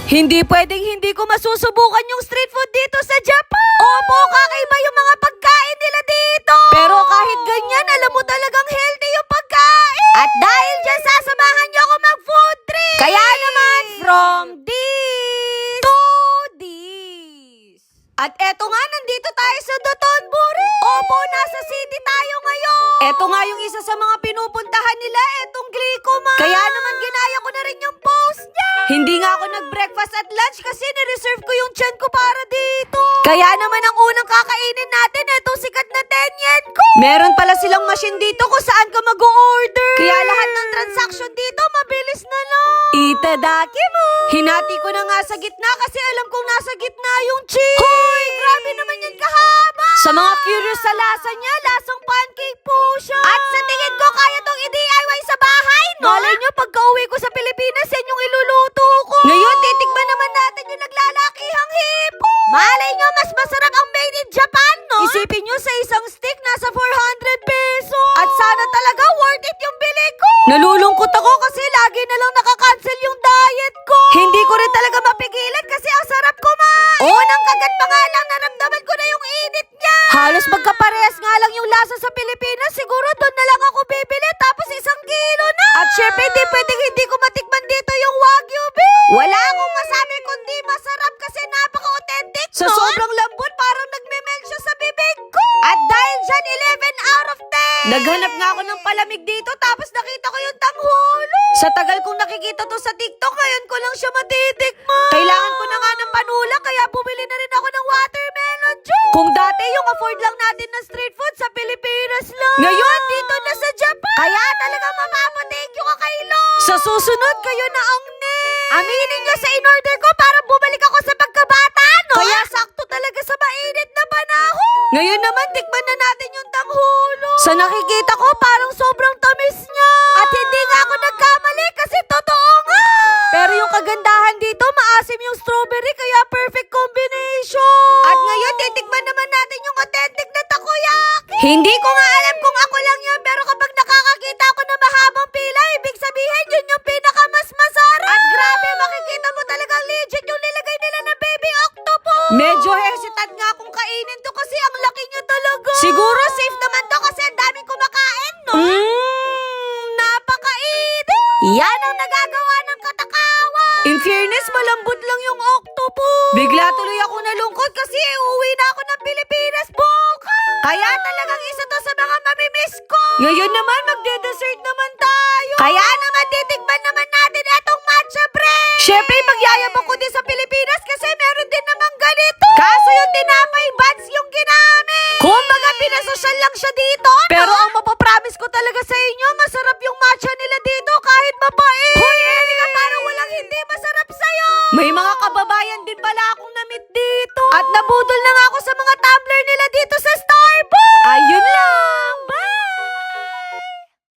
Hindi pwedeng hindi ko masusubukan yung street food dito sa Japan. Opo, kakaiba yung mga pagkain nila dito. Pero kahit ganyan, alam mo talagang healthy yung pagkain. At dahil dyan, sasamahan niyo ako mag-food trip. Kaya naman, from this to this. At eto nga, nandito tayo sa Dotonbori. Opo, nasa city tayo ngayon. Eto nga yung isa sa mga pinupuntahan nila, etong Glicoman. Kaya naman ginaya ko na rin yung post niya. Hindi nga ako nag-breakfast at lunch kasi nireserve ko yung tiyan ko para dito. Kaya naman ang unang kakainin natin, etong sikat na 10 yen ko. Meron pala silang machine dito kung saan ka mag-order. Kaya lahat ng transaction dito, mabilis na lang. Itadakimasu. Hinati ko na nga sa gitna kasi alam kong nasa gitna yung cheese. Hoy, grabe naman yan kahaba. Sa mga curious sa lasa niya, lasang pancake po siya. At sa tingin ko, kaya tong i-DIY sa bahay, no? Malay nyo, pagka-uwi ko sa Pilipinas, yan yung iluluto ko. Ngayon, titikman naman natin yung naglalakihang hipo. Malay nyo, mas masarap ang made in Japan, no? Isipin nyo, sa isang stick, nasa 400 pesos. At sana talaga worth it yung bili ko. Nalulungkot ako kasi lagi na lang nakakancel yung diet ko. Hindi ko rin talaga mapigilan kasi ang sarap kumain. Unang kagat pa nga lang, naramdaman ko na yung init niya. Halos magkaparehas nga lang yung lasa sa Pilipinas. Siguro doon na lang ako bibili tapos 1 kilo na. At syempre, hindi pwedeng hindi ko matikman dito yung Wagyu beef. Wala akong masabi kundi masarap kasi napaka-authentic, no? Sa sobrang lambot, parang nagme-melt siya sa bibig ko. At dahil dyan, 11 out of 10. Naghanap nga ako ng palamig dito tapos nakita ko yung tanghulo. Sa tagal kong nakikita to sa TikTok, ngayon ko lang siya matitikman. Kailangan ko na nga ng panulak kaya bumili na rin ako ng watermelon juice. Kung dati yung afford lang natin na street food sa Pilipinas lang. Ngayon, dito na sa Japan. Kaya talaga mapapa-thank you ka kay Lord. Sa susunod, kayo na ang next. Aminin niyo sa in-order ko para bumalik ako sa pagkabata, no? Kaya sakto talaga sa mainit na panahon. Ngayon naman, tikman na natin yung tanghulo. Sa nakikita ko, parang sobrang tamis niya. At hindi nga ako nagkamali kasi totoo nga. Pero yung kagandahan dito, maasim yung strawberry kaya perfect combination. At ngayon, titikman naman natin yung authentic na takoyaki. Hindi ko nga alam kung ako lang yun, pero kapag nakakakita ako na mahabang pila, ibig sabihin yun yung pinakamas masarap. At grabe, makikita mo talagang legit yung nilagay nila na baby octopus. Medyo hesitant nga akong kainin to kasi ang laki niya talaga. Siguro safe naman to kasi ang daming kumakain, no? Napakainit. Yan ang nagagawa ng katakawan. In fairness, malambot lang yung octopus. Bigla tuloy ako nalungkot kasi uuwi na ako ng Pilipinas bukas. Kaya talagang isa to sa mga mamimiss ko. Ngayon naman, magde-dessert naman tayo. Kaya naman, titikman naman natin etong matcha bread. Syempre, magyayabang ko din sa Pilipinas kasi meron din namang ganito. Kaso yung tinapay buns yung ginamit. Kumbaga, pinasosyal lang siya dito, no? Pero ang mapapromise ko talaga sa inyo, masarap yung matcha nila dito kahit mapait. Hoy, Erika, parang walang hindi masarap sa'yo. May mga kababayan din pala akong na-meet dito. At nabudol na